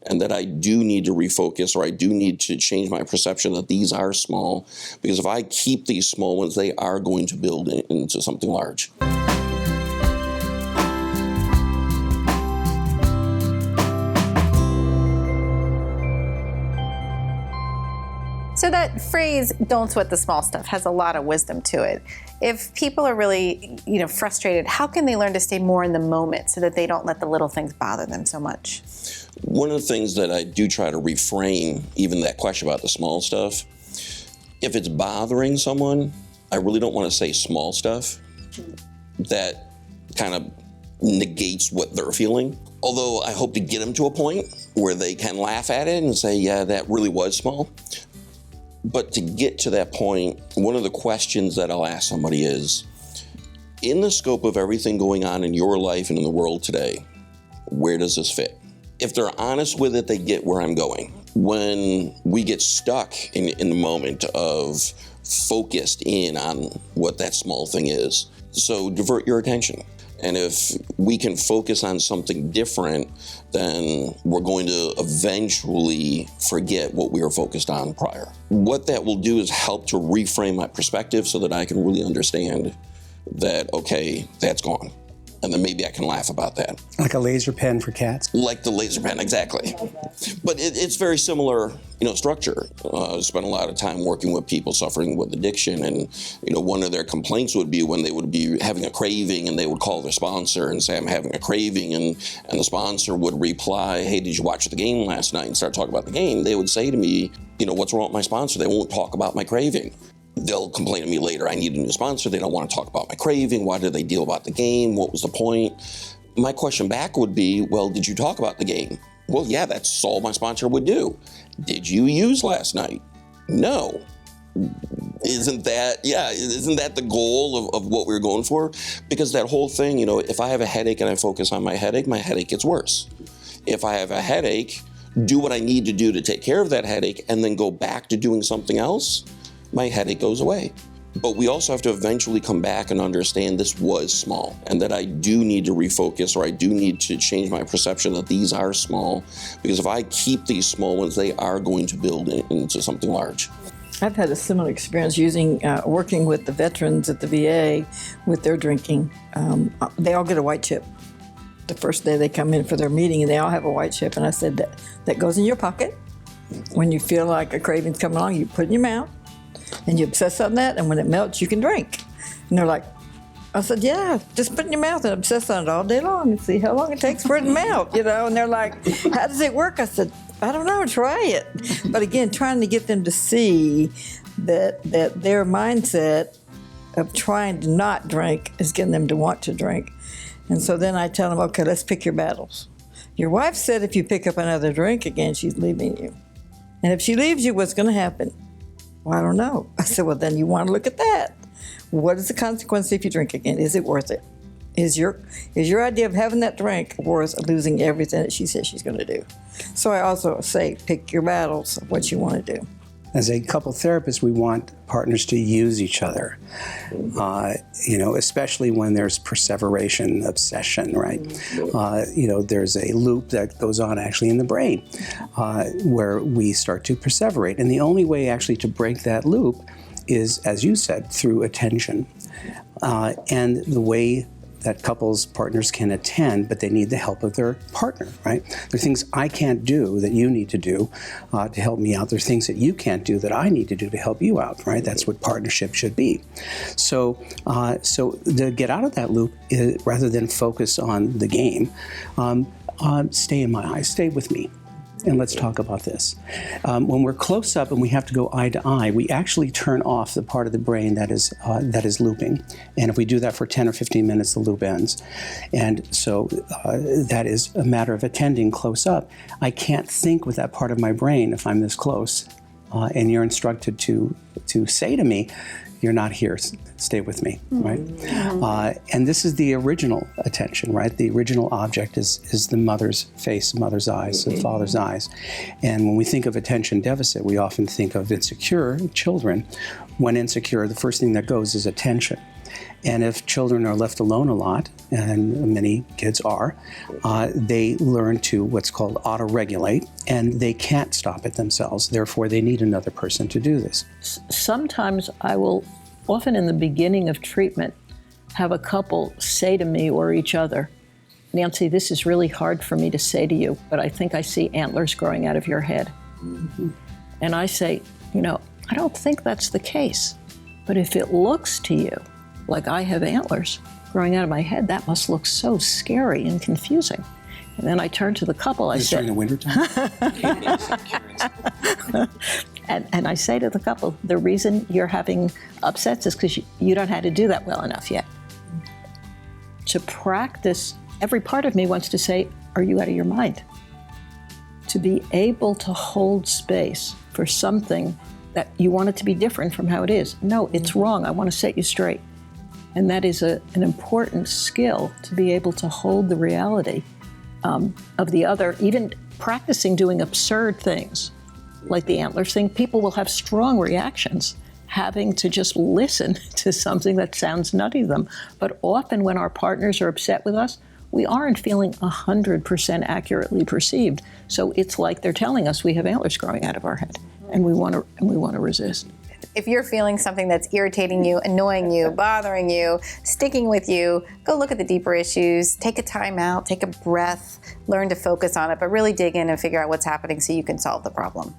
and that I do need to refocus, or I do need to change my perception that these are small, because if I keep these small ones, they are going to build into something large. So that phrase, "don't sweat the small stuff," has a lot of wisdom to it. If people are really, frustrated, how can they learn to stay more in the moment so that they don't let the little things bother them so much? One of the things that I do try to reframe, even that question about the small stuff, if it's bothering someone, I really don't want to say small stuff. That kind of negates what they're feeling. Although I hope to get them to a point where they can laugh at it and say, yeah, that really was small. But to get to that point, one of the questions that I'll ask somebody is, in the scope of everything going on in your life and in the world today, where does this fit? If they're honest with it, they get where I'm going. When we get stuck in the moment of focused in on what that small thing is, so divert your attention. And if we can focus on something different, then we're going to eventually forget what we were focused on prior. What that will do is help to reframe my perspective so that I can really understand that, okay, that's gone. And then maybe I can laugh about that. Like a laser pen for cats? Like the laser pen, exactly. But it's very similar, structure. I spent a lot of time working with people suffering with addiction, and one of their complaints would be when they would be having a craving, and they would call their sponsor and say, "I'm having a craving," and the sponsor would reply, "Hey, did you watch the game last night?" and start talking about the game. They would say to me, "What's wrong with my sponsor? They won't talk about my craving." They'll complain to me later, "I need a new sponsor. They don't want to talk about my craving. Why did they deal about the game? What was the point?" My question back would be, well, did you talk about the game? Well, yeah, that's all my sponsor would do. Did you use last night? No. Isn't that the goal of what we're going for? Because that whole thing, if I have a headache and I focus on my headache gets worse. If I have a headache, do what I need to do to take care of that headache and then go back to doing something else, my headache goes away. But we also have to eventually come back and understand this was small, and that I do need to refocus, or I do need to change my perception that these are small, because if I keep these small ones, they are going to build into something large. I've had a similar experience working with the veterans at the VA with their drinking. They all get a white chip. The first day they come in for their meeting, and they all have a white chip. And I said, that goes in your pocket. When you feel like a craving's coming along, you put it in your mouth. And you obsess on that, and when it melts, you can drink. And they're like, I said, yeah, just put it in your mouth and obsess on it all day long and see how long it takes for it to melt, And they're like, how does it work? I said, I don't know, try it. But again, trying to get them to see that their mindset of trying to not drink is getting them to want to drink. And so then I tell them, okay, let's pick your battles. Your wife said if you pick up another drink again, she's leaving you. And if she leaves you, what's going to happen? Well, I don't know. I said, well, then you want to look at that. What is the consequence if you drink again? Is it worth it? Is your idea of having that drink worth losing everything that she says she's going to do? So I also say, pick your battles of what you want to do. As a couple therapist, we want partners to use each other, especially when there's perseveration, obsession, right? There's a loop that goes on actually in the brain where we start to perseverate. And the only way actually to break that loop is, as you said, through attention. And the way that partners can attend, but they need the help of their partner, right? There are things I can't do that you need to do to help me out. There are things that you can't do that I need to do to help you out, right? That's what partnership should be. So to get out of that loop, rather than focus on the game, stay in my eyes, stay with me. And let's talk about this. When we're close up and we have to go eye to eye, we actually turn off the part of the brain that is looping. And if we do that for 10 or 15 minutes, the loop ends. And so that is a matter of attending close up. I can't think with that part of my brain if I'm this close. And you're instructed to say to me, you're not here, stay with me, right? And this is the original attention, right? The original object is the mother's face, mother's eyes, the father's eyes. And when we think of attention deficit, we often think of insecure children. When insecure, the first thing that goes is attention. And if children are left alone a lot, and many kids are, they learn to what's called auto-regulate, and they can't stop it themselves. Therefore, they need another person to do this. Sometimes I will, often in the beginning of treatment, have a couple say to me or each other, Nancy, this is really hard for me to say to you, but I think I see antlers growing out of your head. Mm-hmm. And I say, I don't think that's the case. But if it looks to you like I have antlers growing out of my head, that must look so scary and confusing. And then I turn to the couple, I say, during the wintertime? and I say to the couple, the reason you're having upsets is because you don't know how to do that well enough yet. To practice, every part of me wants to say, are you out of your mind? To be able to hold space for something that you want it to be different from how it is. No, it's wrong. I want to set you straight. And that is an important skill, to be able to hold the reality of the other. Even practicing doing absurd things like the antlers thing, people will have strong reactions having to just listen to something that sounds nutty to them. But often when our partners are upset with us, we aren't feeling 100% accurately perceived. So it's like they're telling us we have antlers growing out of our head, and we want to resist. If you're feeling something that's irritating you, annoying you, bothering you, sticking with you, go look at the deeper issues, take a time out, take a breath, learn to focus on it, but really dig in and figure out what's happening so you can solve the problem.